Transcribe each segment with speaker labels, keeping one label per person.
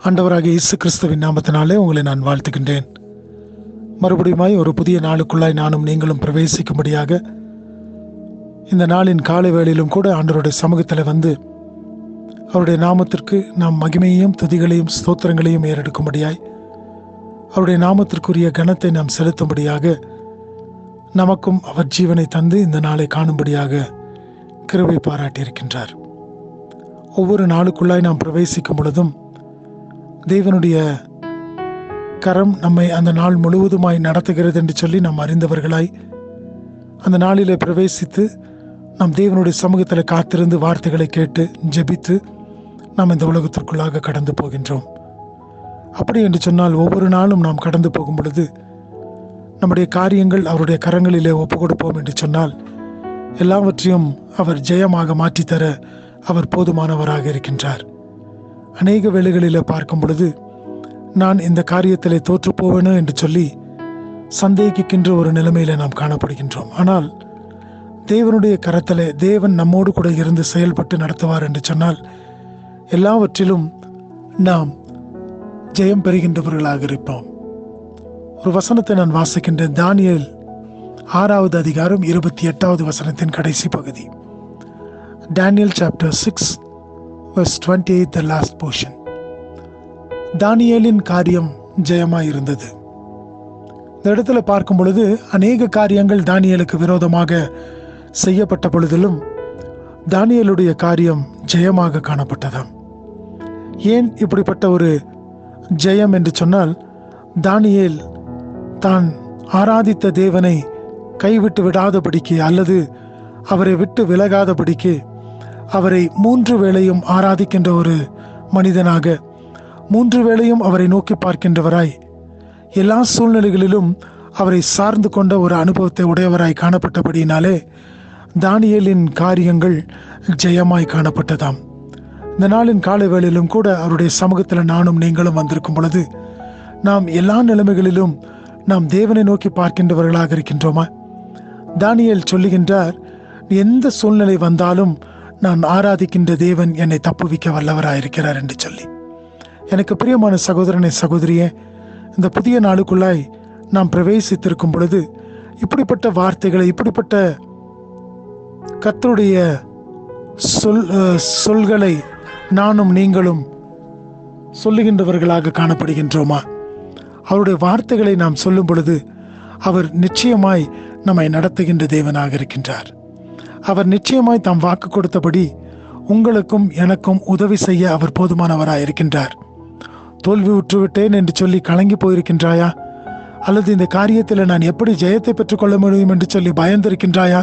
Speaker 1: ஆண்டவராகிய இயேசு கிறிஸ்துவின் நாமத்தினாலே உங்களை நான் வாழ்த்துகின்றேன். மறுபடியுமாய் ஒரு புதிய நாளுக்குள்ளாய் நானும் நீங்களும் பிரவேசிக்கும்படியாக இந்த நாளின் காலை வேளையிலும் கூட ஆண்டவருடைய சமூகத்தில் வந்து அவருடைய நாமத்திற்கு நாம் மகிமையையும் துதிகளையும் ஸ்தோத்திரங்களையும் ஏறெடுக்கும்படியாய் அவருடைய நாமத்திற்குரிய கனத்தை நாம் செலுத்தும்படியாக நமக்கும் அவர் ஜீவனை தந்து இந்த நாளை காணும்படியாக கிருபை பாராட்டியிருக்கின்றார். ஒவ்வொரு நாளுக்குள்ளாய் நாம் பிரவேசிக்கும் பொழுதும் தேவனுடைய கரம் நம்மை அந்த நாள் முழுவதுமாய் நடத்துகிறது என்று சொல்லி நாம் அறிந்தவர்களாய் அந்த நாளிலே பிரவேசித்து நாம் தேவனுடைய சமூகத்தில் காத்திருந்து வார்த்தைகளை கேட்டு ஜெபித்து நாம் இந்த உலகத்திற்குள்ளாக கடந்து போகின்றோம். அப்படி என்று சொன்னால் ஒவ்வொரு நாளும் நாம் கடந்து போகும் பொழுது நம்முடைய காரியங்கள் அவருடைய கரங்களிலே ஒப்பு கொடுப்போம் என்று சொன்னால் எல்லாவற்றையும் அவர் ஜெயமாக மாற்றித்தர அவர் போதுமானவராக இருக்கின்றார். அநேக வேளைகளில் பார்க்கும் பொழுது நான் இந்த காரியத்திலே தோற்று போவேனோ என்று சொல்லி சந்தேகிக்கின்ற ஒரு நிலைமையில நாம் காணப்படுகின்றோம். ஆனால் தேவனுடைய கரத்திலே தேவன் நம்மோடு கூட இருந்து செயல்பட்டு நடத்துவார் என்று சொன்னால் எல்லாவற்றிலும் நாம் ஜெயம் பெறுகின்றவர்களாக இருப்போம். ஒரு வசனத்தை நான் வாசிக்கின்றேன். தானியேல் 6வது அதிகாரம் 28வது வசனத்தின் கடைசி பகுதி. Daniel chapter 6 verse 28, the last portion. தானியேலின் காரியம் ஜெயமாயிருந்தது. இந்த இடத்துல பார்க்கும் பொழுது அநேக காரியங்கள் தானியேலுக்கு விரோதமாக செய்யப்பட்ட பொழுதிலும் தானியேலுடைய காரியம் ஜெயமாக காணப்பட்டதாம். ஏன் இப்படிப்பட்ட ஒரு ஜெயம் என்று சொன்னால், தானியேல் தான் ஆராதித்த தேவனை கைவிட்டு விடாதபடிக்கு அல்லது அவரை விட்டு விலகாதபடிக்கு அவரை 3 வேளையும் ஆராதிக்கின்ற ஒரு மனிதனாக, 3 வேளையும் அவரை நோக்கி பார்க்கின்றவராய், எல்லா சூழ்நிலைகளிலும் அவரை சார்ந்து கொண்ட ஒரு அனுபவத்தை உடையவராய் காணப்பட்டபடியினாலே தானியேலின் காரியங்கள் ஜெயமாய் காணப்பட்டதாம். இந்த நாளின் காலை வேளையிலும் கூட அவருடைய சமூகத்தில் நானும் நீங்களும் வந்திருக்கும் பொழுது நாம் எல்லா நிலைமைகளிலும் நாம் தேவனை நோக்கி பார்க்கின்றவர்களாக இருக்கின்றோமா? தானியேல் சொல்லுகின்றார், எந்த சூழ்நிலை வந்தாலும் நான் ஆராதிக்கின்ற தேவன் என்னை தப்புவிக்க வல்லவராயிருக்கிறார் என்று சொல்லி. எனக்கு பிரியமான சகோதரனை சகோதரியே, இந்த புதிய நாளுக்குள்ளாய் நாம் பிரவேசித்திருக்கும் பொழுது இப்படிப்பட்ட வார்த்தைகளை, இப்படிப்பட்ட கர்த்தருடைய சொல்களை நானும் நீங்களும் சொல்லுகின்றவர்களாக காணப்படுகின்றோமா? அவருடைய வார்த்தைகளை நாம் சொல்லும் பொழுது அவர் நிச்சயமாய் நம்மை நடத்துகின்ற தேவனாக இருக்கின்றார். அவர் நிச்சயமாய் தாம் வாக்கு கொடுத்தபடி உங்களுக்கும் எனக்கும் உதவி செய்ய அவர் போதுமானவராய் இருக்கின்றார். தோல்வி உற்றுவிட்டேன் என்று சொல்லி கலங்கி போயிருக்கின்றாயா? அல்லது இந்த காரியத்தில் நான் எப்படி ஜெயத்தை பெற்றுக்கொள்ள முடியும் என்று சொல்லி பயந்திருக்கின்றாயா?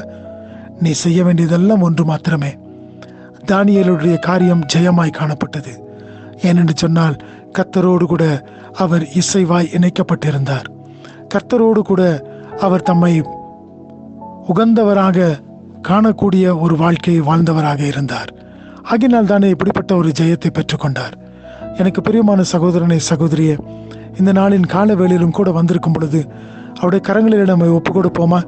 Speaker 1: நீ செய்ய வேண்டியதெல்லாம் ஒன்று மாத்திரமே. தானியேலுடைய காரியம் ஜெயமாய் காணப்பட்டது. ஏனென்று சொன்னால் கர்த்தரோடு கூட அவர் இசைவாய் இணைக்கப்பட்டிருந்தார். கர்த்தரோடு கூட அவர் தம்மை உகந்தவராக காணக்கூடிய ஒரு வாழ்க்கையை வாழ்ந்தவராக இருந்தார். ஆகினால் தானே இப்படிப்பட்ட ஒரு ஜெயத்தை பெற்றுக்கொண்டார். எனக்கு பிரியமான சகோதரனை சகோதரியே, இந்த நாளின் கால வேளையிலும் கூட வந்திருக்கும் பொழுது அவருடைய கரங்களில் நம்மை ஒப்புக் கொடுப்போமா?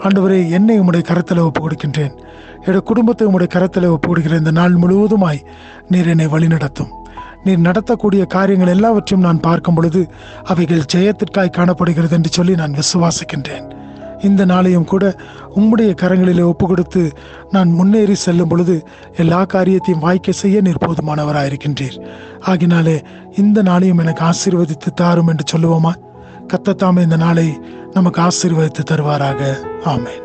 Speaker 1: ஆண்டவரே, என்னை உம்முடைய கரத்தில் ஒப்புக் கொடுக்கின்றேன், என்னுடைய குடும்பத்தை உம்முடைய கரத்தில் ஒப்புக் கொடுக்கிறேன். இந்த நாள் முழுவதுமாய் நீர் என்னை வழிநடத்தும். நீர் நடத்தக்கூடிய காரியங்கள் எல்லாவற்றையும் நான் பார்க்கும் பொழுது அவைகள் ஜெயத்திற்காய் காணப்படுகிறது என்று சொல்லி நான் விசுவாசிக்கின்றேன். இந்த நாளையும் கூட உம்முடைய கரங்களிலே ஒப்பு கொடுத்து நான் முன்னேறி செல்லும் பொழுது எல்லா காரியத்தையும் வாய்க்க செய்ய நீர் போதுமானவராயிருக்கின்றீர். ஆகினாலே இந்த நாளையும் எனக்கு ஆசீர்வதித்து தாரும் என்று சொல்லுவோமா? கர்த்தர் தாமே இந்த நாளை நமக்கு ஆசீர்வதித்து தருவாராக. ஆமென்.